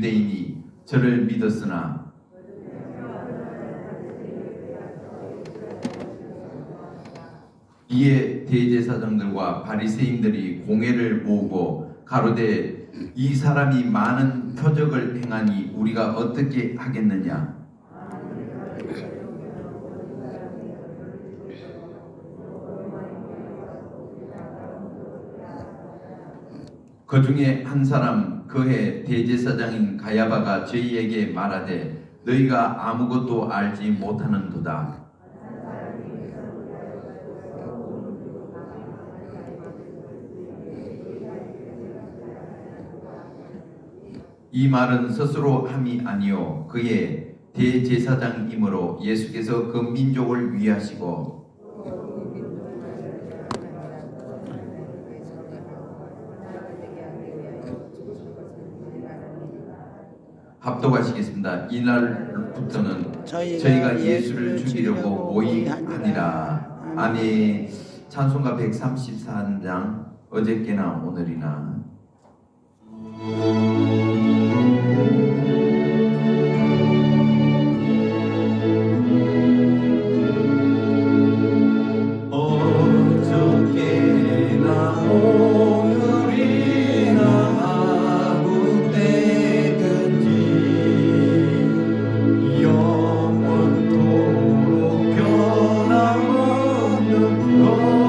유대인이 저를 믿었으나 이에 대제사장들과 바리새인들이 공회를 모으고 가로되 이 사람이 많은 표적을 행하니 우리가 어떻게 하겠느냐. 그 중에 한 사람 그해 대제사장인 가야바가 저희에게 말하되 너희가 아무것도 알지 못하는도다. 이 말은 스스로 함이 아니요 그의 대제사장이므로 예수께서 그 민족을 위하시고 합독하시겠습니다. 이날부터는 저희가 예수를 죽이려고 모의하니라. 아멘. 찬송가 134장 어저께나 오늘이나.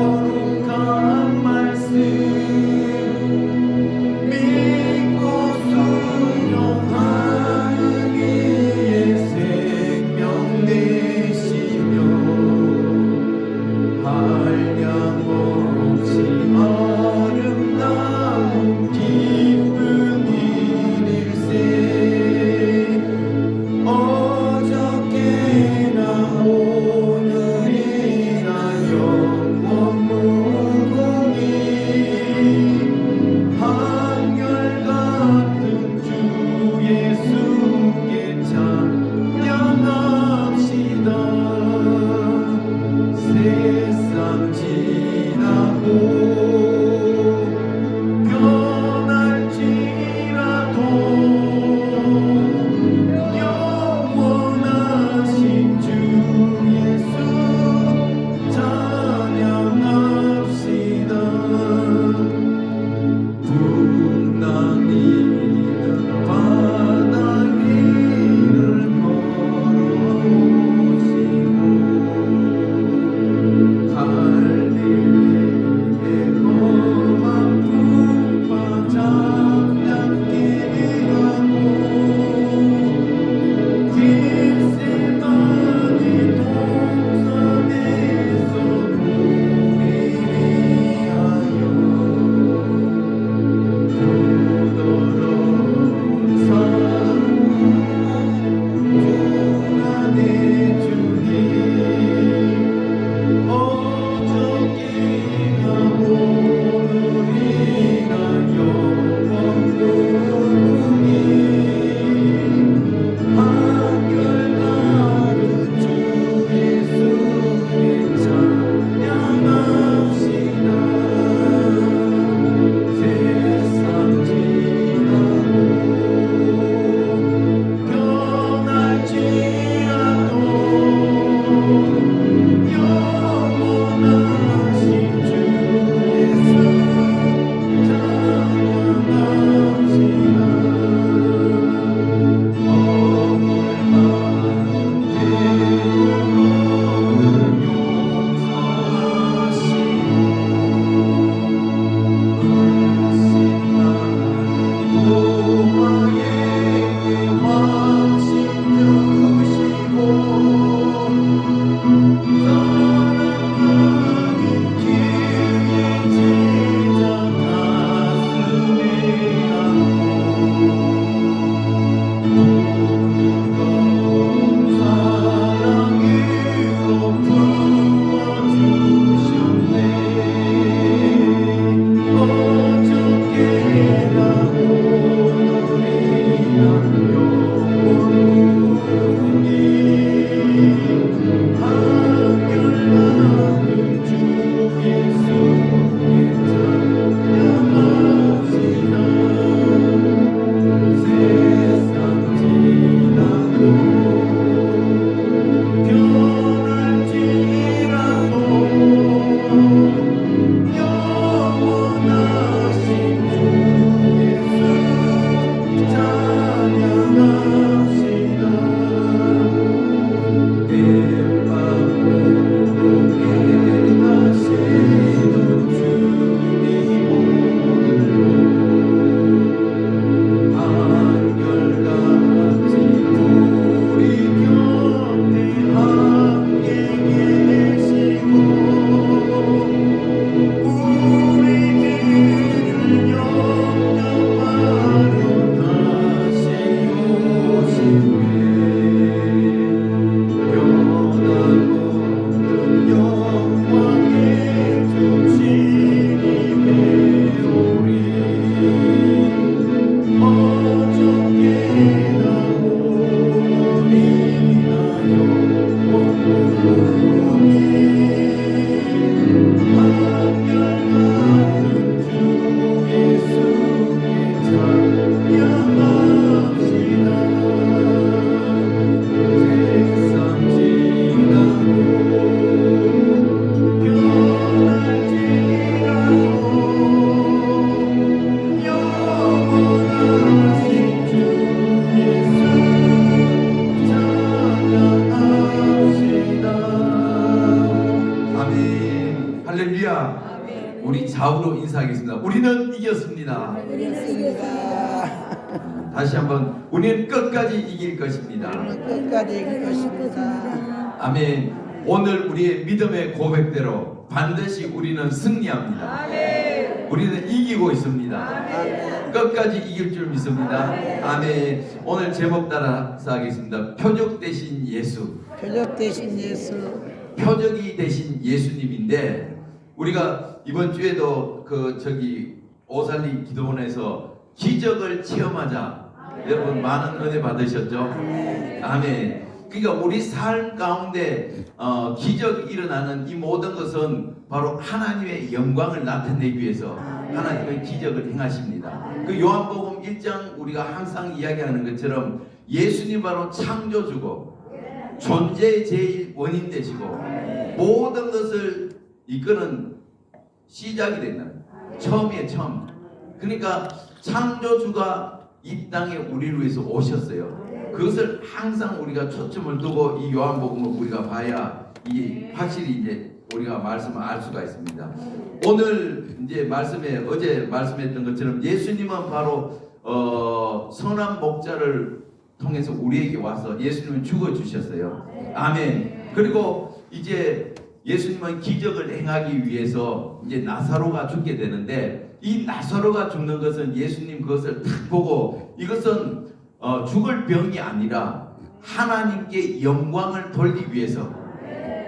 거룩한 말씀 믿고 좌우로 인사하겠습니다. 우리는 이겼습니다. 다시 한번 우리는 끝까지 이길 것입니다. 끝까지 이길 것입니다. 아멘. 오늘 우리의 믿음의 고백대로 반드시 우리는 승리합니다. 우리는 이기고 있습니다. 끝까지 이길 줄 믿습니다. 아멘. 오늘 제목 따라서 하겠습니다. 표적 대신 예수. 표적 대신 예수. 표적이 되신 예수님인데, 우리가 이번 주에도 오살리 기도원에서 기적을 체험하자. 여러분 많은 은혜 받으셨죠? 아멘. 그러니까 우리 삶 가운데 기적이 일어나는 이 모든 것은 바로 하나님의 영광을 나타내기 위해서 하나님의 기적을 행하십니다. 그 요한복음 1장 우리가 항상 이야기하는 것처럼 예수님 바로 창조주고 존재의 제일 원인 되시고 모든 것을 이끄는 시작이 된다. 처음이에요, 처음. 그러니까 창조주가 이 땅에 우리를 위해서 오셨어요. 그것을 항상 우리가 초점을 두고 이 요한복음을 우리가 봐야 확실히 이제 우리가 말씀을 알 수가 있습니다. 오늘 이제 어제 말씀했던 것처럼 예수님은 바로 선한 목자를 통해서 우리에게 와서 예수님은 죽어 주셨어요. 아멘. 그리고 이제 예수님은 기적을 행하기 위해서 이제 나사로가 죽게 되는데, 이 나사로가 죽는 것은 예수님 그것을 딱 보고 이것은 죽을 병이 아니라 하나님께 영광을 돌리기 위해서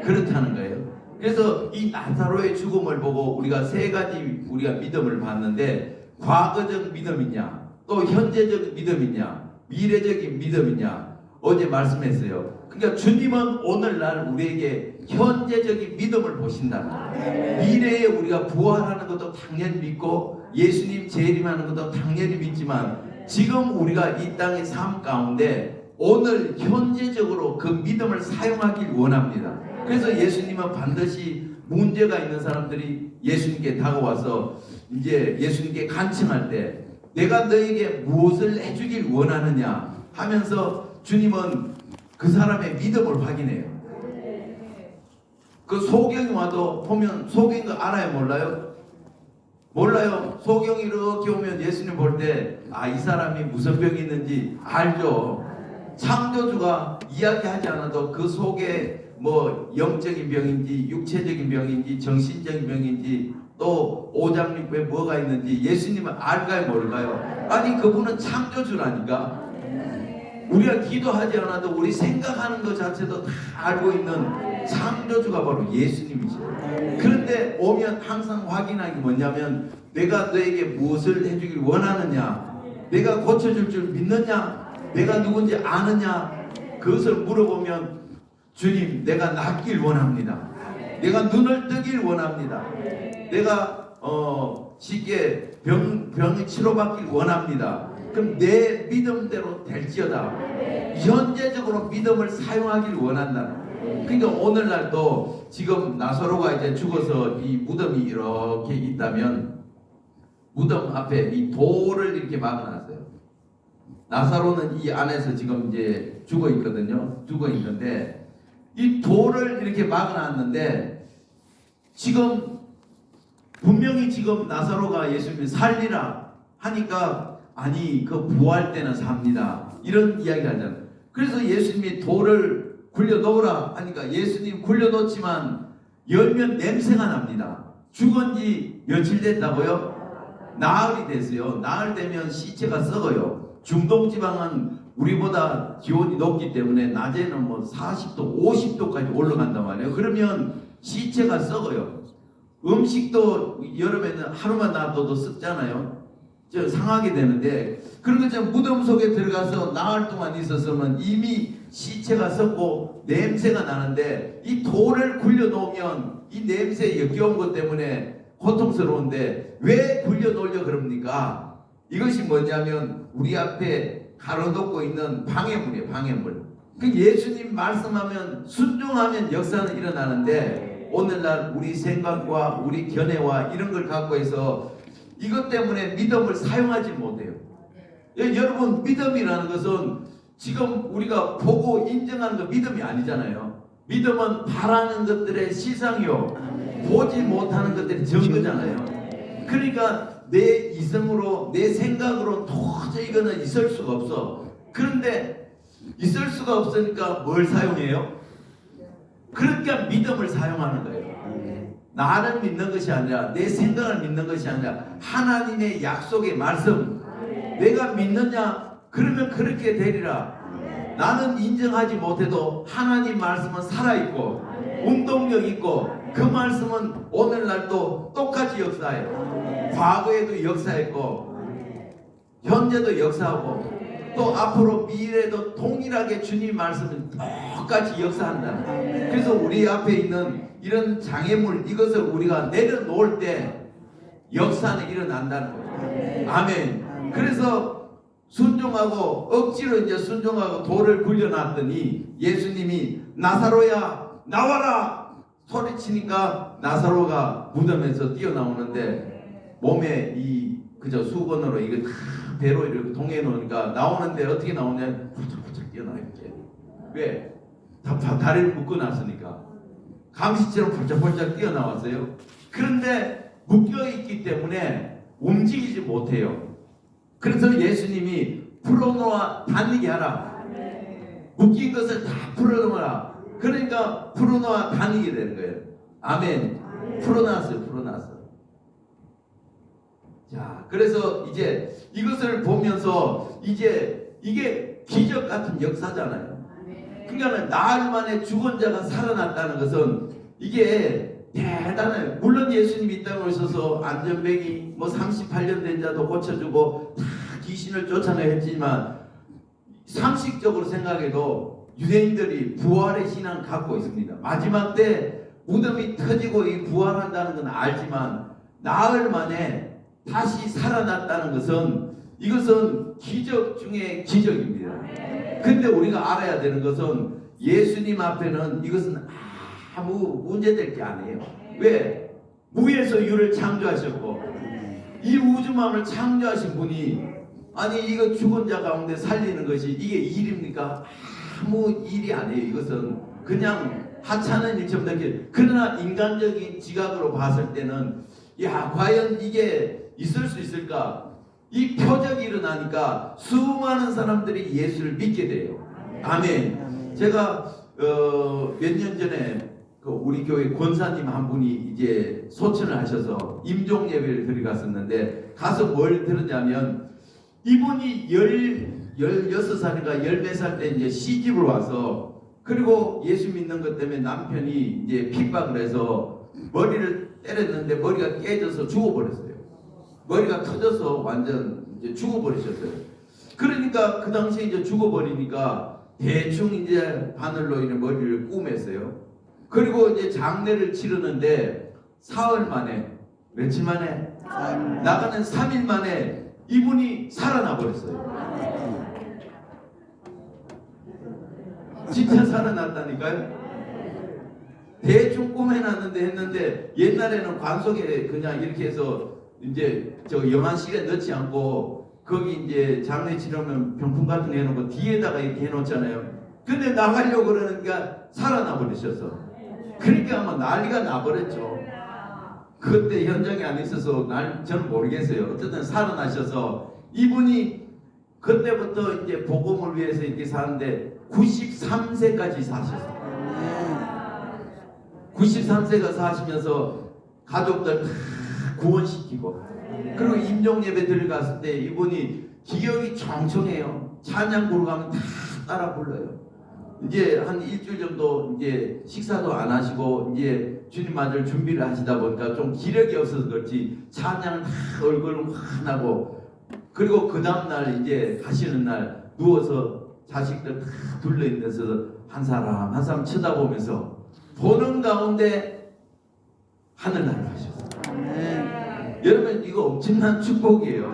그렇다는 거예요. 그래서 이 나사로의 죽음을 보고 우리가 세 가지 우리가 믿음을 봤는데, 과거적 믿음이냐, 또 현재적 믿음이냐, 미래적인 믿음이냐, 어제 말씀했어요. 그러니까 주님은 오늘날 우리에게 현재적인 믿음을 보신다. 미래에 우리가 부활하는 것도 당연히 믿고 예수님 재림하는 것도 당연히 믿지만, 지금 우리가 이 땅의 삶 가운데 오늘 현재적으로 그 믿음을 사용하길 원합니다. 그래서 예수님은 반드시 문제가 있는 사람들이 예수님께 다가와서 이제 예수님께 간청할 때 내가 너에게 무엇을 해주길 원하느냐 하면서 주님은 그 사람의 믿음을 확인해요. 그 소경이 와도 보면 소경인 거 알아요, 몰라요? 몰라요. 소경이 이렇게 오면 예수님 볼 때 이 사람이 무슨 병이 있는지 알죠. 창조주가 이야기하지 않아도 그 속에 뭐 영적인 병인지 육체적인 병인지 정신적인 병인지 또 오장육부에 뭐가 있는지 예수님은 알까요, 모를까요? 아니 그분은 창조주라니까. 우리가 기도하지 않아도 우리 생각하는 것 자체도 다 알고 있는 창조주가 바로 예수님이시죠. 그런데 오면 항상 확인하기 뭐냐면, 내가 너에게 무엇을 해주길 원하느냐, 내가 고쳐줄 줄 믿느냐, 내가 누군지 아느냐, 그것을 물어보면 주님 내가 낫길 원합니다. 내가 눈을 뜨길 원합니다. 내가 쉽게 병이 치료받길 원합니다. 그럼 내 믿음대로 될지어다. 현재적으로 믿음을 사용하길 원한다. 그러니까 오늘날도 지금 나사로가 이제 죽어서 이 무덤이 이렇게 있다면 무덤 앞에 이 돌을 이렇게 막아놨어요. 나사로는 이 안에서 지금 이제 죽어 있거든요. 죽어 있는데 이 돌을 이렇게 막아놨는데, 지금 분명히 지금 나사로가 예수님이 살리라 하니까 아니 그 부활 때는 삽니다, 이런 이야기를 하잖아요. 그래서 예수님이 돌을 굴려놓으라 하니까 예수님 굴려놓지만 열면 냄새가 납니다. 죽은 지 며칠 됐다고요? 나흘이 됐어요. 나흘 되면 시체가 썩어요. 중동지방은 우리보다 기온이 높기 때문에 낮에는 뭐 40도, 50도까지 올라간단 말이에요. 그러면 시체가 썩어요. 음식도 여름에는 하루만 놔둬도 썩잖아요. 상하게 되는데, 그런 것처럼 무덤 속에 들어가서 나흘 동안 있었으면 이미 시체가 썩고 냄새가 나는데, 이 돌을 굴려놓으면 이 냄새에 역겨운 것 때문에 고통스러운데 왜 굴려놓으려 그럽니까? 이것이 뭐냐면 우리 앞에 가로놓고 있는 방해물이에요. 방해물. 그 예수님 말씀하면 순종하면 역사는 일어나는데, 오늘날 우리 생각과 우리 견해와 이런 걸 갖고 해서 이것 때문에 믿음을 사용하지 못해요. 여러분, 믿음이라는 것은 지금 우리가 보고 인정하는 거 믿음이 아니잖아요. 믿음은 바라는 것들의 시상이요, 보지 못하는 것들의 증거잖아요. 그러니까 내 이성으로 내 생각으로 도저히 이거는 있을 수가 없어. 그런데 있을 수가 없으니까 뭘 사용해요? 그러니까 믿음을 사용하는 거예요. 나를 믿는 것이 아니라 내 생각을 믿는 것이 아니라 하나님의 약속의 말씀. 내가 믿느냐? 그러면 그렇게 되리라. 나는 인정하지 못해도 하나님 말씀은 살아있고 운동력 있고 그 말씀은 오늘날도 똑같이 역사해요. 과거에도 역사했고 현재도 역사하고 또 앞으로 미래에도 동일하게 주님 말씀은 똑같이 역사한다. 그래서 우리 앞에 있는 이런 장애물 이것을 우리가 내려놓을 때 역사는 일어난다는 거예요. 아멘. 그래서 순종하고 억지로 이제 순종하고 돌을 굴려놨더니 예수님이 나사로야 나와라 소리치니까 나사로가 무덤에서 뛰어나오는데 몸에 이 그저 수건으로 이거 다 배로 이렇게 동해 놓으니까 나오는데 어떻게 나오냐 훌쩍훌쩍 뛰어나겠지. 왜? 다리를 묶어놨으니까 감시처럼 펄쩍펄쩍 뛰어나왔어요. 그런데 묶여있기 때문에 움직이지 못해요. 그래서 예수님이 풀어놓아 다니게 하라. 묶인 것을 다 풀어놓아라. 그러니까 풀어놓아 다니게 되는 거예요. 아멘. 풀어놨어요. 풀어놨어. 자, 그래서 이제 이것을 보면서 이제 이게 기적 같은 역사잖아요. 그러니까 나흘 만에 죽은 자가 살아났다는 것은 이게 대단해요. 물론 예수님이 이 땅에 오셔서 안전뱅이 뭐 38년 된 자도 고쳐주고 다 귀신을 쫓아내야 했지만 상식적으로 생각해도 유대인들이 부활의 신앙을 갖고 있습니다. 마지막 때 무덤이 터지고 이 부활한다는 건 알지만 나흘 만에 다시 살아났다는 것은 이것은 기적 중에 기적입니다. 근데 우리가 알아야 되는 것은 예수님 앞에는 이것은 아무 문제될 게 아니에요. 왜? 무에서 유를 창조하셨고 이 우주만을 창조하신 분이 아니 이거 죽은 자 가운데 살리는 것이 이게 일입니까? 아무 일이 아니에요. 이것은 그냥 하찮은 일처럼 느껴요. 그러나 인간적인 지각으로 봤을 때는 야 과연 이게 있을 수 있을까? 이 표적이 일어나니까 수많은 사람들이 예수를 믿게 돼요. 아멘. 제가 몇 년 전에 우리 교회 권사님 한 분이 이제 소천을 하셔서 임종 예배를 드려갔었는데 가서 뭘 들었냐면 이분이 16살인가 14살 때 이제 시집을 와서 그리고 예수 믿는 것 때문에 남편이 이제 핍박을 해서 머리를 때렸는데 머리가 깨져서 죽어버렸어요. 머리가 터져서 완전 이제 죽어버리셨어요. 그러니까 그 당시에 이제 죽어버리니까 대충 이제 바늘로 이제 머리를 꼬맸어요. 그리고 이제 장례를 치르는데 사흘 만에 며칠 만에 나가는 3일 만에 이분이 살아나 버렸어요. 진짜 살아났다니까요. 대충 꿈해놨는데 했는데 옛날에는 관속에 그냥 이렇게 해서 이제 저 영한 시간 넣지 않고 거기 이제 장례 치르면 병풍 같은 거 해놓고 뒤에다가 이렇게 해놓잖아요. 근데 나가려고 그러니까 살아나 버리셔서 그러니까 아마 난리가 나버렸죠. 그때 현장에 안 있어서 저는 모르겠어요. 어쨌든 살아나셔서 이분이 그때부터 이제 복음을 위해서 이렇게 사는데 93세까지 사셨어요. 93세가 사시면서 가족들 다 구원시키고 그리고 임종예배 들어갔을 때 이분이 기억이 총총해요. 찬양 부르고 가면 다 따라 불러요. 이제 한 일주일 정도 이제 식사도 안 하시고 이제 주님 맞을 준비를 하시다 보니까 좀 기력이 없어서 그렇지 찬양을 다 얼굴은 환하고 그리고 그 다음날 이제 가시는 날 누워서 자식들 다 둘러있는데서 한 사람 한 사람 쳐다보면서 보는 가운데 하늘나라 하셨어요. 여러분 이거 엄청난 축복이에요.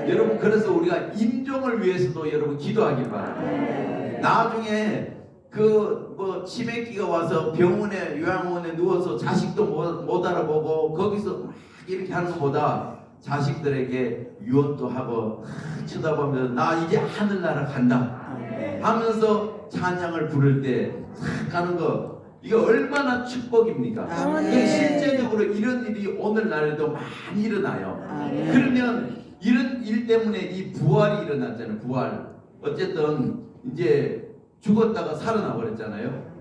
여러분 그래서 우리가 임종을 위해서도 여러분 기도하길 바랍니다. 나중에 그 뭐 치매기가 와서 병원에 요양원에 누워서 자식도 못 알아보고 거기서 막 이렇게 하는 것보다 자식들에게 유언도 하고 쳐다보면서 나 이제 하늘나라 간다 하면서 찬양을 부를 때 가는 거 이게 얼마나 축복입니까? 아멘. 이게 실제적으로 이런 일이 오늘날에도 많이 일어나요. 아멘. 그러면 이런 일 때문에 이 부활이 일어났잖아요. 부활. 어쨌든 이제 죽었다가 살아나 버렸잖아요.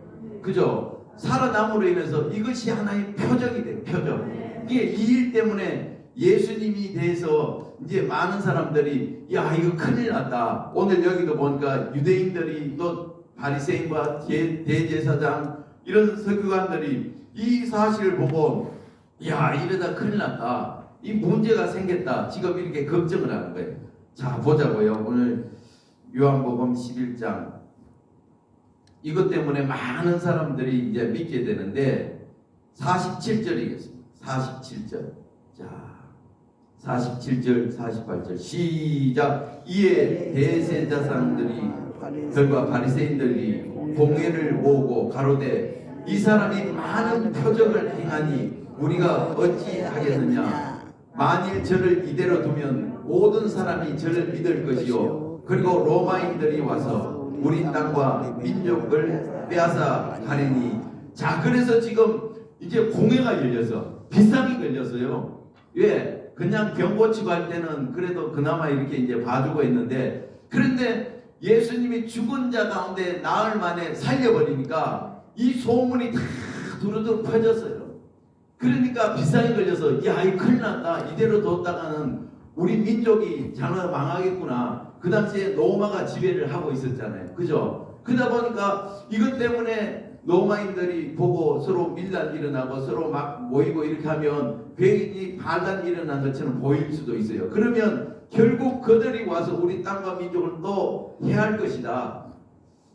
그죠? 살아남으로 인해서 이것이 하나의 표적이 돼요. 표적. 이게 이 일 때문에 예수님이 대해서 이제 많은 사람들이 야 이거 큰일 났다. 오늘 여기도 보니까 유대인들이 또 바리새인과 대제사장 이런 서기관들이 이 사실을 보고 야 이러다 큰일 났다. 이 문제가 생겼다. 지금 이렇게 걱정을 하는 거예요. 자 보자고요. 오늘 요한복음 11장 이것 때문에 많은 사람들이 이제 믿게 되는데 47절이겠습니다. 47절. 자 47절 48절 시작. 이에 대제사장들이 들과 바리새인들이 공회를 모으고 가로되 이 사람이 많은 표적을 행하니 우리가 어찌 하겠느냐. 만일 저를 이대로 두면 모든 사람이 저를 믿을 것이요 그리고 로마인들이 와서 우리 땅과 민족을 빼앗아 가리니. 자 그래서 지금 이제 공회가 열려서 비상이 걸렸어요. 왜? 그냥 병 고치고 할 때는 그래도 그나마 이렇게 이제 봐주고 있는데 그런데 예수님이 죽은 자 가운데 나흘 만에 살려버리니까 이 소문이 다 두루두루 퍼졌어요. 그러니까 비상이 걸려서 야 이 큰일 났다. 이대로 뒀다가는 우리 민족이 장사 망하겠구나. 그 당시에 로마가 지배를 하고 있었잖아요. 그죠? 그러다 보니까 이것 때문에 로마인들이 보고 서로 밀란 일어나고 서로 막 모이고 이렇게 하면 괜히 반란이 일어난 것처럼 보일 수도 있어요. 그러면 결국 그들이 와서 우리 땅과 민족을 또 해할 것이다.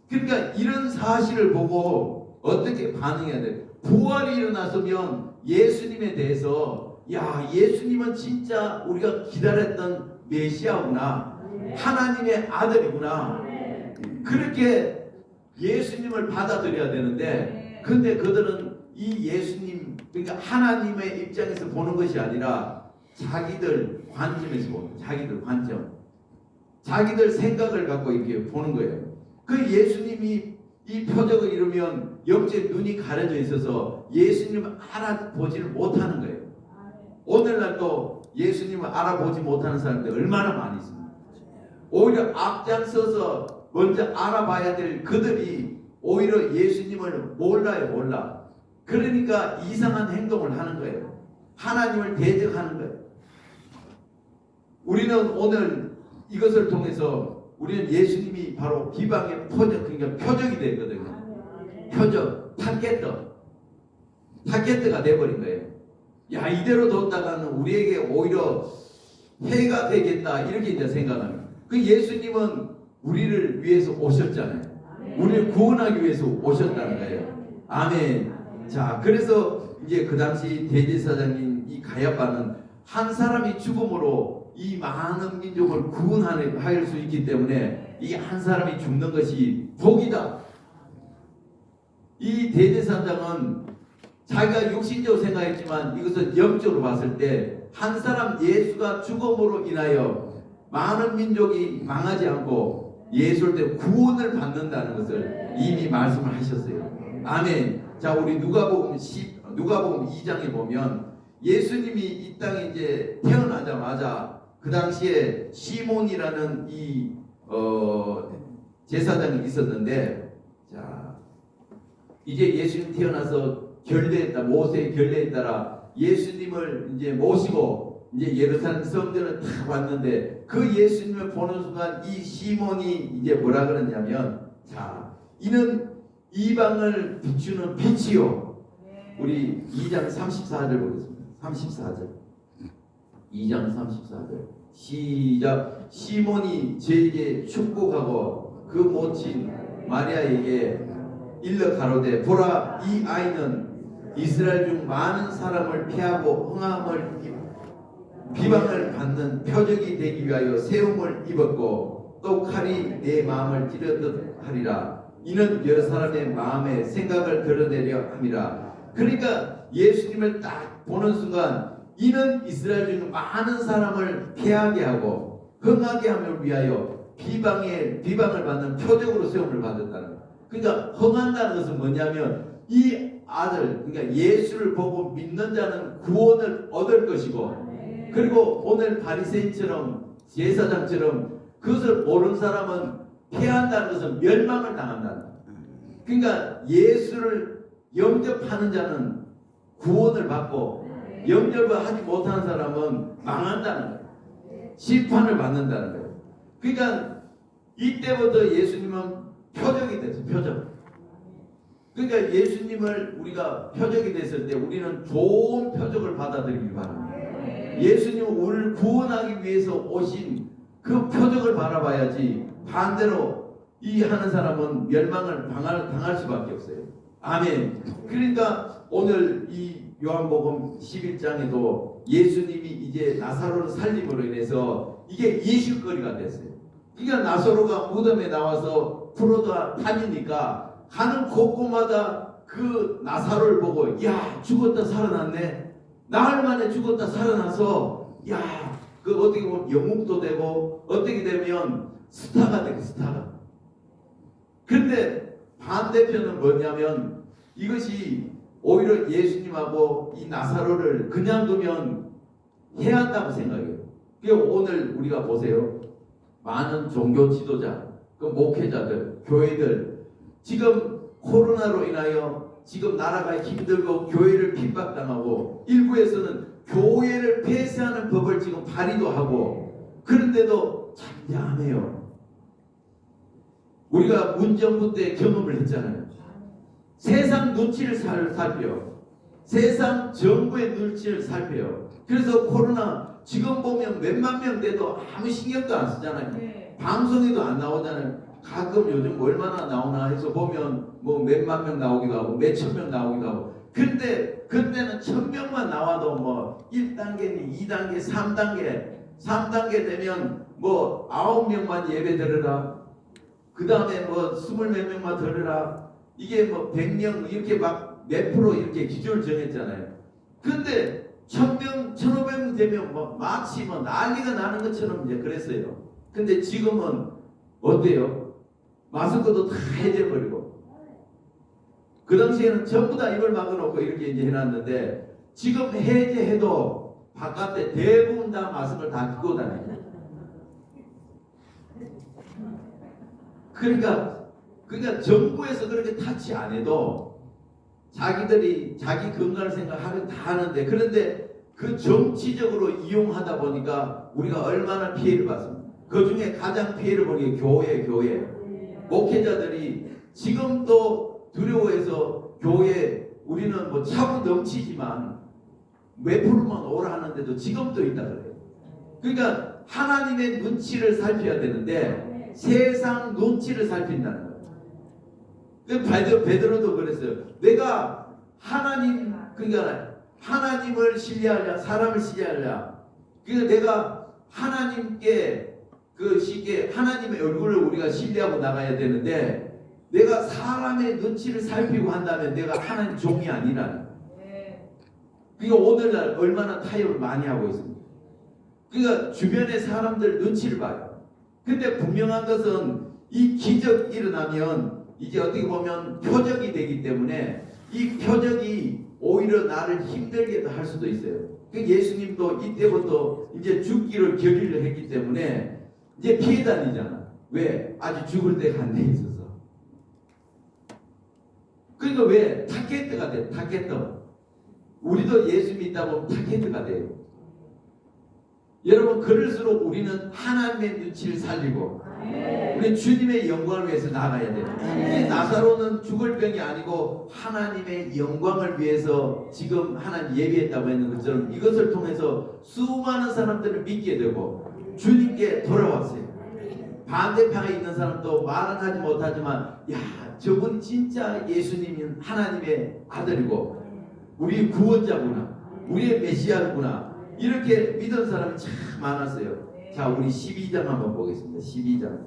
그러니까 이런 사실을 보고 어떻게 반응해야 돼? 부활이 일어났으면 예수님에 대해서 야 예수님은 진짜 우리가 기다렸던 메시아구나. 하나님의 아들이구나. 그렇게 예수님을 받아들여야 되는데 근데 그들은 이 예수님 그러니까 하나님의 입장에서 보는 것이 아니라 자기들 관점에서 보는 거예요. 자기들 관점. 자기들 생각을 갖고 이렇게 보는 거예요. 그 예수님이 이 표적을 이루면 영적 눈이 가려져 있어서 예수님을 알아보지를 못하는 거예요. 오늘날도 예수님을 알아보지 못하는 사람들 얼마나 많이 있습니다. 오히려 앞장서서 먼저 알아봐야 될 그들이 오히려 예수님을 몰라. 그러니까 이상한 행동을 하는 거예요. 하나님을 대적하는 거예요. 우리는 오늘 이것을 통해서 우리는 예수님이 바로 비방의 표적, 그러니까 표적이 되거든요. 표적, 타겟트가 돼버린 거예요. 야 이대로 뒀다가는 우리에게 오히려 해가 되겠다 이렇게 이제 생각합니다. 그 예수님은 우리를 위해서 오셨잖아요. 우리를 구원하기 위해서 오셨다는 거예요. 아멘. 자 그래서 이제 그 당시 대제사장인 이 가야바는 한 사람이 죽음으로 이 많은 민족을 구원할 수 있기 때문에 이 한 사람이 죽는 것이 복이다. 이 대제사장은 자기가 육신적으로 생각했지만 이것은 영적으로 봤을 때 한 사람 예수가 죽음으로 인하여 많은 민족이 망하지 않고 예수를 때 구원을 받는다는 것을 이미 말씀을 하셨어요. 아멘. 자 우리 누가복음 2장에 보면 예수님이 이 땅에 이제 태어나자마자 그 당시에 시몬이라는 이 제사장이 있었는데 자 이제 예수님 태어나서 결례했다 모세의 결례에 따라 예수님을 이제 모시고 이제 예루살렘 성전을 다 왔는데 그 예수님을 보는 순간 이 시몬이 이제 뭐라 그러냐면 자 이는 이방을 비추는 빛이요. 우리 2장 34절 보겠습니다. 34절 2장 34절 시작. 시몬이 저에게 축복하고 그 모친 마리아에게 일러 가로되 보라 이 아이는 이스라엘 중 많은 사람을 피하고 비방을 받는 표적이 되기 위하여 세움을 입었고 또 칼이 내 마음을 찌르듯 하리라. 이는 여러 사람의 마음의 생각을 드러내려 함이라. 그러니까 예수님을 딱 보는 순간 이는 이스라엘 중 많은 사람을 피하게 하고 흥하게 함을 위하여 비방을 받는 표적으로 세움을 받았다는 거예요. 그러니까 흥한다는 것은 뭐냐면 이 아들, 그러니까 예수를 보고 믿는 자는 구원을 얻을 것이고, 그리고 오늘 바리새인처럼 제사장처럼 그것을 모르는 사람은 피한다는 것은 멸망을 당한다. 그러니까 예수를 영접하는 자는 구원을 받고 영접을 하지 못하는 사람은 망한다는 거예요. 심판을 받는다는 거예요. 그러니까 이때부터 예수님은 표적이 됐어요. 표적. 그러니까 예수님을 우리가 표적이 됐을 때 우리는 좋은 표적을 받아들이길 바랍니다. 예수님은 우리를 구원하기 위해서 오신 그 표적을 바라봐야지, 반대로 이 하는 사람은 멸망을 당할 수밖에 없어요. 아멘. 그러니까 오늘 이 요한복음 11장에도 예수님이 이제 나사로를 살림으로 인해서 이게 이슈거리가 됐어요. 그러니까 나사로가 무덤에 나와서 풀어다 다니니까 가는 곳곳마다 그 나사로를 보고, 야, 죽었다 살아났네. 나흘 만에 죽었다 살아나서, 야, 그 어떻게 보면 영웅도 되고 어떻게 되면 스타가 되고, 스타가. 그런데 반대편은 뭐냐면 이것이 오히려 예수님하고 이 나사로를 그냥 두면 해한다고 생각해요. 그러니까 오늘 우리가 보세요. 많은 종교 지도자, 그 목회자들, 교회들 지금 코로나로 인하여 지금 나라가 힘들고 교회를 핍박당하고 일부에서는 교회를 폐쇄하는 법을 지금 발의도 하고, 그런데도 잠잠해요. 우리가 문정부 때 경험을 했잖아요. 세상 눈치를 살펴요. 세상 정부의 눈치를 살펴요. 그래서 코로나 지금 보면 몇만 명 돼도 아무 신경도 안 쓰잖아요. 방송에도 안 나오잖아요. 가끔 요즘 얼마나 나오나 해서 보면 뭐 몇만 명 나오기도 하고 몇천 명 나오기도 하고. 근데 그때는 1000명만 나와도 뭐 1단계니 2단계, 3단계 되면 뭐 9명만 예배 드려라. 그 다음에 뭐 20몇 명만 드려라. 이게 뭐 100명 이렇게 막 몇 프로 이렇게 기준을 정했잖아요. 근데 1000명, 1500명 되면 뭐 마치 뭐 난리가 나는 것처럼 이제 그랬어요. 근데 지금은 어때요? 마스크도 다 해제버리고. 그 당시에는 전부 다 입을 막아놓고 이렇게 이제 해놨는데, 지금 해제해도 바깥에 대부분 다 마스크를 다 끼고 다녀요. 그러니까 정부에서 그렇게 타치 안 해도 자기들이 자기 건강을 생각하면 다 하는데, 그런데 그 정치적으로 이용하다 보니까 우리가 얼마나 피해를 받습니다. 그 중에 가장 피해를 보는 게 교회. 목회자들이 지금도 두려워해서 교회, 우리는 뭐 차고 넘치지만 몇 프로만 오라 하는데도 지금도 있다 그래요. 그러니까 하나님의 눈치를 살펴야 되는데 세상 눈치를 살핀다는 거예요. 베드로도 그랬어요. 내가 그러니까 하나님을 신뢰하냐 사람을 신뢰하냐. 그러니까 내가 하나님께 쉽게 하나님의 얼굴을 우리가 신뢰하고 나가야 되는데, 내가 사람의 눈치를 살피고 한다면 내가 하나님 종이 아니라는 거예요. 그러니까 오늘날 얼마나 타협을 많이 하고 있습니다. 그러니까 주변의 사람들 눈치를 봐요. 근데 분명한 것은 이 기적이 일어나면 이제 어떻게 보면 표적이 되기 때문에 이 표적이 오히려 나를 힘들게 할 수도 있어요. 예수님도 이때부터 이제 죽기를 결의를 했기 때문에 이제 피해 다니잖아. 왜? 아직 죽을 때가 안 돼 있어서. 그러니까 왜? 타겟트가 돼. 타겟트. 우리도 예수 믿다 보면 타겟트가 돼요. 여러분, 그럴수록 우리는 하나님의 눈치를 살리고 우리 주님의 영광을 위해서 나가야 돼요. 나사로는 죽을 병이 아니고 하나님의 영광을 위해서 지금 하나님 예비했다고 했는 것처럼 이것을 통해서 수많은 사람들을 믿게 되고 주님께 돌아왔어요. 반대편에 있는 사람도 말은 하지 못하지만, 야, 저분 진짜 예수님이 하나님의 아들이고 우리 구원자구나, 우리의 메시아구나, 이렇게 믿은 사람이 참 많았어요. 자, 우리 12장 한번 보겠습니다. 12장.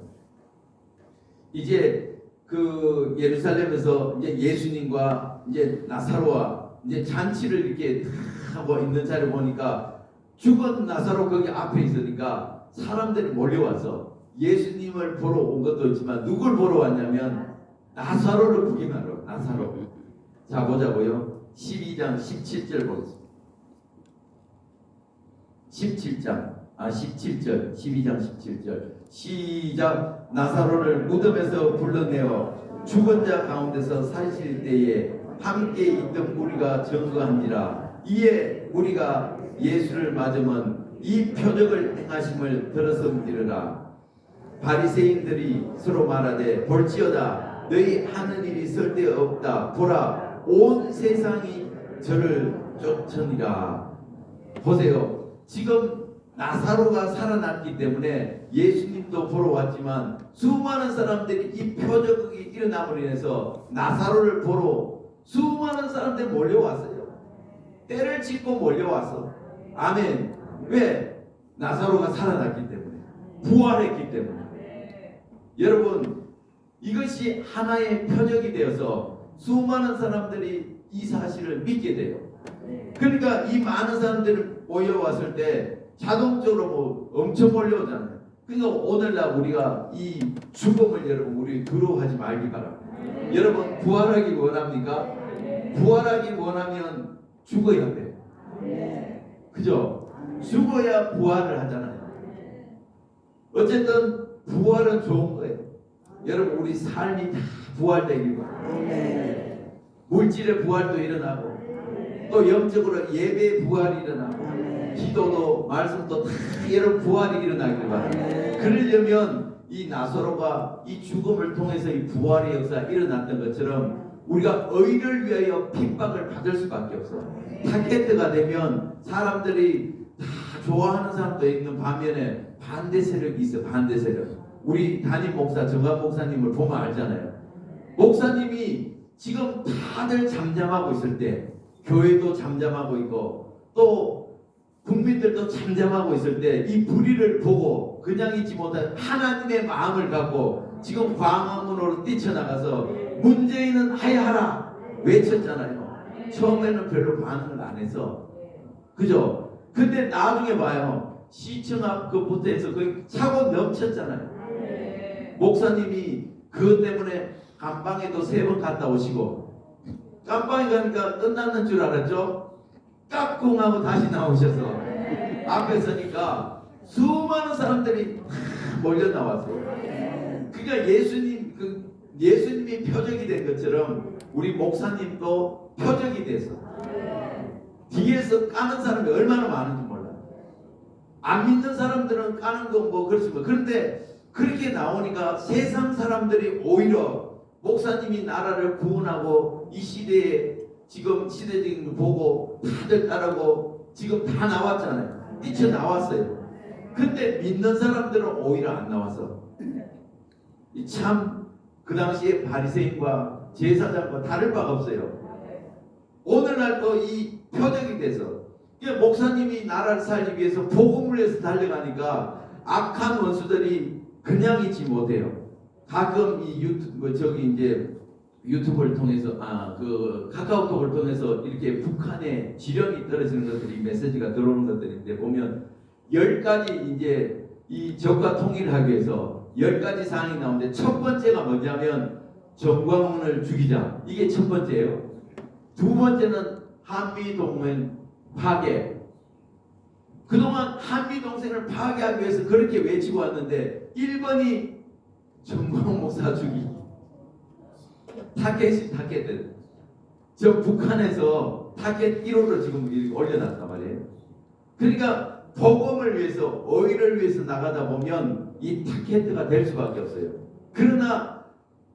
이제 그 예루살렘에서 이제 예수님과 이제 나사로와 이제 잔치를 이렇게 하고 있는 자리를 보니까 죽은 나사로 거기 앞에 있으니까 사람들이 몰려와서 예수님을 보러 온 것도 있지만 누굴 보러 왔냐면 나사로를 구경하러. 나사로. 자, 보자고요. 12장 17절 보겠습니다. 17절 12장 17절 시작. 나사로를 무덤에서 불러내어 죽은 자 가운데서 사실 때에 함께 있던 무리가 증거한지라. 이에 우리가 예수를 맞으면 이 표적을 행하심을 들었음이르라. 바리새인들이 서로 말하되 볼지어다 너희 하는 일이 쓸데없다. 보라 온 세상이 저를 쫓으니라. 보세요. 지금 나사로가 살아났기 때문에 예수님도 보러 왔지만 수많은 사람들이 이 표적이 일어남으로 인해서 나사로를 보러 수많은 사람들이 몰려왔어요. 때를 짓고 몰려왔어. 아멘. 왜? 나사로가 살아났기 때문에, 부활했기 때문에. 여러분, 이것이 하나의 표적이 되어서 수많은 사람들이 이 사실을 믿게 돼요. 그러니까 이 많은 사람들이 모여왔을 때 자동적으로 뭐 엄청 몰려오잖아요. 그러니까 오늘날 우리가 이 죽음을 여러분 우리 두려워하지 말기 바랍니다. 여러분 부활하기 원합니까? 부활하기 원하면 죽어야 돼요. 그죠? 죽어야 부활을 하잖아요. 어쨌든 부활은 좋은 거예요. 여러분 우리 삶이 다 부활되길 바랍니다. 물질의 부활도 일어나고 또 영적으로 예배의 부활이 일어나고 기도도 말씀도 다 여러분 부활이 일어나길 바랍니다. 그러려면 이 나사로가 이 죽음을 통해서 이 부활의 역사가 일어났던 것처럼 우리가 의를 위하여 핍박을 받을 수밖에 없어. 타겟가 되면 사람들이 다 좋아하는 사람도 있는 반면에 반대 세력이 있어. 반대 세력. 우리 담임 목사 정관 목사님을 보면 알잖아요. 목사님이 지금 다들 잠잠하고 있을 때 교회도 잠잠하고 있고 또 국민들도 잠잠하고 있을 때 이 불의를 보고 그냥 있지 못한 하나님의 마음을 갖고 지금 광화문으로 뛰쳐나가서 문재인은 하야하라 외쳤잖아요. 처음에는 별로 반응을 안 해서 그죠? 근데 나중에 봐요. 시청 앞 그부터 해서 거의 차고 넘쳤잖아요. 목사님이 그것 때문에 감방에도 3번 갔다 오시고 감방에 가니까 끝났는 줄 알았죠? 깍꿍하고 다시 나오셔서 앞에 서니까 수많은 사람들이 몰려 나왔어요. 그러니까 예수님이 표적이 된 것처럼 우리 목사님도 표적이 돼서 뒤에서 까는 사람이 얼마나 많은지 몰라요. 안 믿는 사람들은 까는 건 뭐 그렇지만 그런데 그렇게 나오니까 세상 사람들이 오히려 목사님이 나라를 구원하고 이 시대에 지금 시대적인 거 보고 다들 따르고 지금 다 나왔잖아요. 뛰쳐나왔어요. 근데 믿는 사람들은 오히려 안 나와서 참 그 당시에 바리새인과 제사장과 다를 바가 없어요. 오늘날 또 이 표적이 돼서 목사님이 나라를 살기 위해서 복음을 위해서 달려가니까 악한 원수들이 그냥 있지 못해요. 가끔 이 유튜브를 통해서 그 카카오톡을 통해서 이렇게 북한에 지령이 떨어지는 것들이 메시지가 들어오는 것들인데 보면 10가지 이제 이 적과 통일을 하기 위해서 10가지 사항이 나오는데 첫 번째가 뭐냐면 정광훈을 죽이자. 이게 첫 번째예요. 두 번째는 한미동맹 파괴. 그동안 한미동맹을 파괴하기 위해서 그렇게 외치고 왔는데 1번이 정광훈 목사 죽이기. 타겟들. 저 북한에서 타겟 1호를 지금 올려놨단 말이에요. 그러니까 복음을 위해서 의를 위해서 나가다 보면 이 타겟가 될 수밖에 없어요. 그러나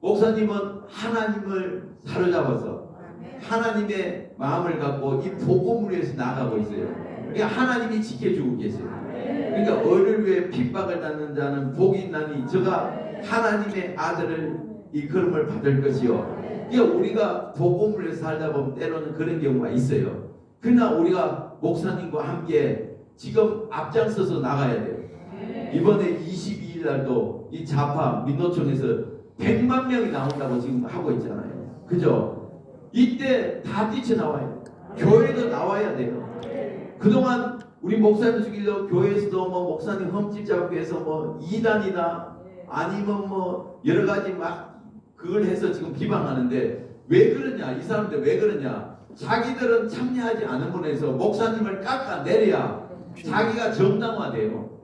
목사님은 하나님을 사로잡아서 하나님의 마음을 갖고 이 복음을 위해서 나가고 있어요. 그러니까 하나님이 지켜주고 계세요. 그러니까 의를 위해 핍박을 받는 자는 복이 있나니 저가 하나님의 아들을 이 걸음을 받을 것이요. 그러니까 우리가 복음을 위해서 살다 보면 때로는 그런 경우가 있어요. 그러나 우리가 목사님과 함께 지금 앞장서서 나가야 돼요. 이번에 22일 날도 이 좌파 민노총에서 100만 명이 나온다고 지금 하고 있잖아요. 그죠? 이때 다 뛰쳐나와요. 교회도 나와야 돼요. 그동안 우리 목사님 죽이려고 교회에서도 뭐 목사님 흠집 잡기 위해서 뭐 이단이다 아니면 뭐 여러 가지 막 그걸 해서 지금 비방하는데 왜 그러냐? 이 사람들 왜 그러냐? 자기들은 참여하지 않은 분에서 목사님을 깎아내려야 자기가 정당화돼요.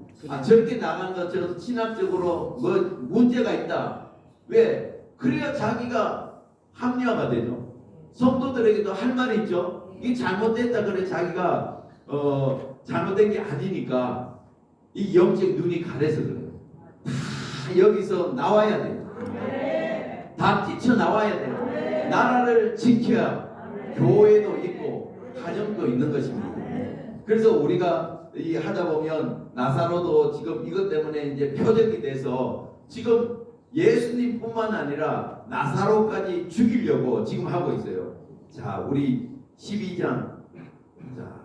저렇게 나간 것처럼 신학적으로 뭐 문제가 있다. 왜? 그래야 자기가 합리화가 되죠. 성도들에게도 할 말이 있죠. 이게 잘못됐다 그래 자기가 잘못된 게 아니니까 이 영적 눈이 가려서 그래요. 다 여기서 나와야 돼요. 다 뛰쳐나와야 돼요. 나라를 지켜야 교회도 있고 가정도 있는 것입니다. 그래서 우리가 이 하다 보면 나사로도 지금 이것 때문에 이제 표적이 돼서 지금 예수님뿐만 아니라 나사로까지 죽이려고 지금 하고 있어요. 자, 우리 12장 자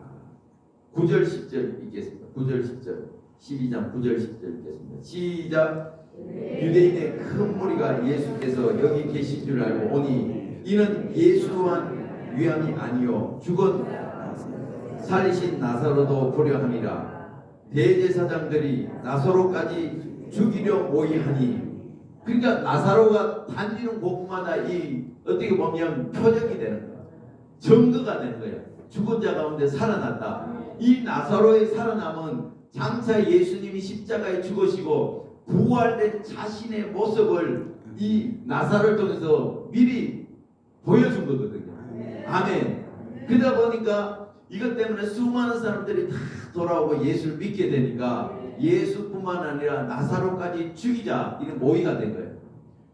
9절 10절 읽겠습니다. 9절 10절 12장 9절 10절 읽겠습니다. 시작. 유대인의 큰 무리가 예수께서 여기 계신 줄 알고 오니 이는 예수한 위함이 아니요 죽은 살리신 나사로도 보려 함이라. 대제사장들이 나사로까지 죽이려 모이하니 그러니까 나사로가 다니는 곳마다 이 어떻게 보면 표적이 되는 거야. 증거가 되는 거야. 죽은 자 가운데 살아났다. 이 나사로의 살아남은 장차 예수님이 십자가에 죽으시고 부활된 자신의 모습을 이 나사로를 통해서 미리 보여준 거거든요. 아멘. 그러다 보니까 이것 때문에 수많은 사람들이 다 돌아오고 예수를 믿게 되니까 예수뿐만 아니라 나사로까지 죽이자 이런 모의가 된 거예요.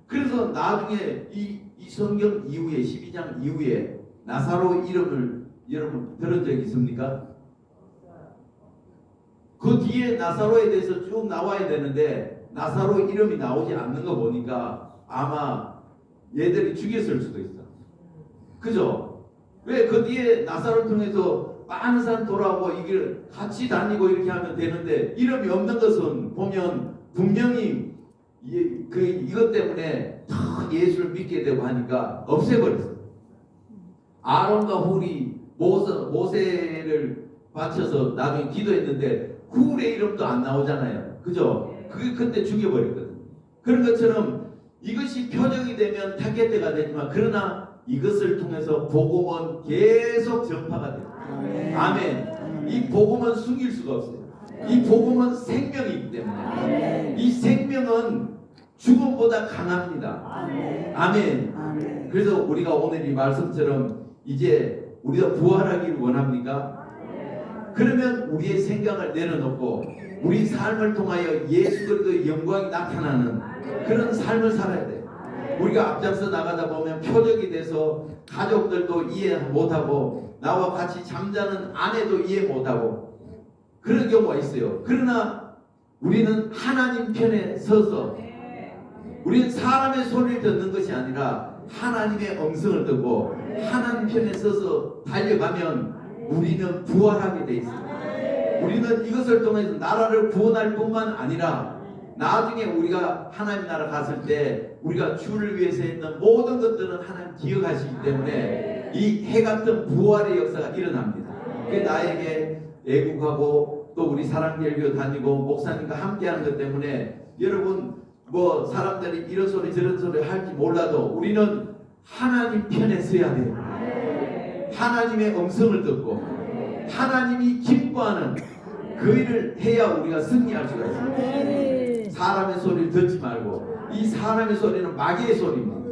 그래서 나중에 이 성경 이후에 12장 이후에 나사로 이름을 여러분 들은 적 있습니까? 그 뒤에 나사로에 대해서 쭉 나와야 되는데 나사로 이름이 나오지 않는 거 보니까 아마 얘들이 죽였을 수도 있어. 그죠? 왜 그 뒤에 나사로를 통해서 많은 사람 돌아오고 이걸 같이 다니고 이렇게 하면 되는데 이름이 없는 것은 보면 분명히 이것 때문에 더 예수를 믿게 되고 하니까 없애버렸어요. 아론과 훌이 모세를 바쳐서 나중에 기도했는데 훌의 이름도 안 나오잖아요. 그죠? 그게 그때 죽여버렸거든요. 그런 것처럼 이것이 표적이 되면 타겟대가 되지만 그러나 이것을 통해서 복음은 계속 전파가 돼요. 아멘. 이 복음은 숨길 수가 없어요. 이 복음은 생명이기 때문에 이 생명은 죽음보다 강합니다. 아멘. 그래서 우리가 오늘 이 말씀처럼 이제 우리가 부활하기를 원합니까? 그러면 우리의 생각을 내려놓고 우리 삶을 통하여 예수 그리스도의 영광이 나타나는 그런 삶을 살아야 돼요. 우리가 앞장서 나가다 보면 표적이 돼서 가족들도 이해 못하고 나와 같이 잠자는 아내도 이해 못하고 그런 경우가 있어요. 그러나 우리는 하나님 편에 서서 우리는 사람의 소리를 듣는 것이 아니라 하나님의 음성을 듣고 하나님 편에 서서 달려가면 우리는 부활하게 돼 있습니다. 우리는 이것을 통해서 나라를 구원할 뿐만 아니라 나중에 우리가 하나님 나라 갔을 때 우리가 주를 위해서 했던 모든 것들은 하나님 기억하시기 때문에 이 해 같은 부활의 역사가 일어납니다. 나에게 애국하고 또 우리 사랑제일교 다니고 목사님과 함께하는 것 때문에 여러분 뭐 사람들이 이런 소리 저런 소리 할지 몰라도 우리는 하나님 편에 서야 돼요. 하나님의 음성을 듣고 하나님이 기뻐하는 그 일을 해야 우리가 승리할 수가 있습니다. 사람의 소리를 듣지 말고 이 사람의 소리는 마귀의 소리입니다.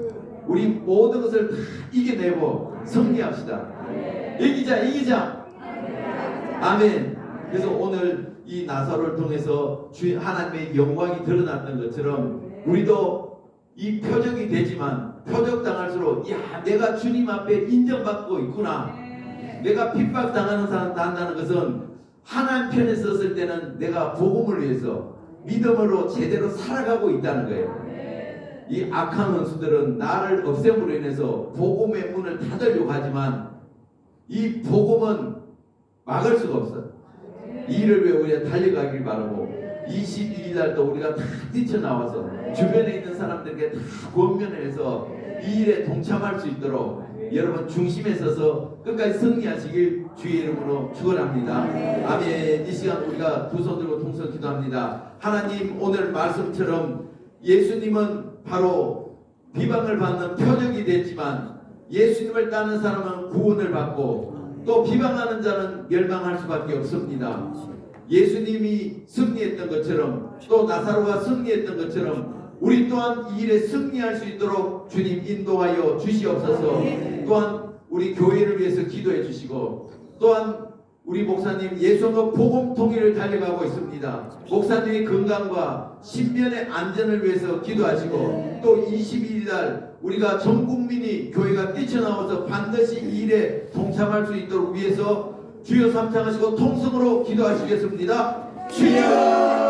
우리 모든 것을 다 이겨내고 승리합시다. 이기자. 아멘. 그래서 오늘 이 나사로를 통해서 하나님의 영광이 드러났던 것처럼 우리도 이 표적이 되지만 표적당할수록 야 내가 주님 앞에 인정받고 있구나. 내가 핍박당하는 사람 한다는 것은 하나님 편에 섰을 때는 내가 복음을 위해서 믿음으로 제대로 살아가고 있다는 거예요. 이 악한 원수들은 나를 없앰으로 인해서 복음의 문을 닫으려고 하지만 이 복음은 막을 수가 없어요. 이 일을 위해 우리가 달려가길 바라고 22일 날도 우리가 다 뛰쳐나와서 주변에 있는 사람들에게 다 권면해서 이 일에 동참할 수 있도록 여러분 중심에 서서 끝까지 승리하시길 주의 이름으로 축원합니다. 아멘. 이 시간 우리가 두 손 들고 통성 기도합니다. 하나님 오늘 말씀처럼 예수님은 바로 비방을 받는 표적이 됐지만 예수님을 따는 사람은 구원을 받고 또 비방하는 자는 멸망할 수밖에 없습니다. 예수님이 승리했던 것처럼 또 나사로가 승리했던 것처럼 우리 또한 이 일에 승리할 수 있도록 주님 인도하여 주시옵소서. 또한 우리 교회를 위해서 기도해 주시고 또한 우리 목사님 예수의 복음 통일을 달려가고 있습니다. 목사님의 건강과 신변의 안전을 위해서 기도하시고 또 22일 날 우리가 전 국민이 교회가 뛰쳐나와서 반드시 이 일에 동참할 수 있도록 위해서 주여 삼창하시고 통성으로 기도하시겠습니다. 주여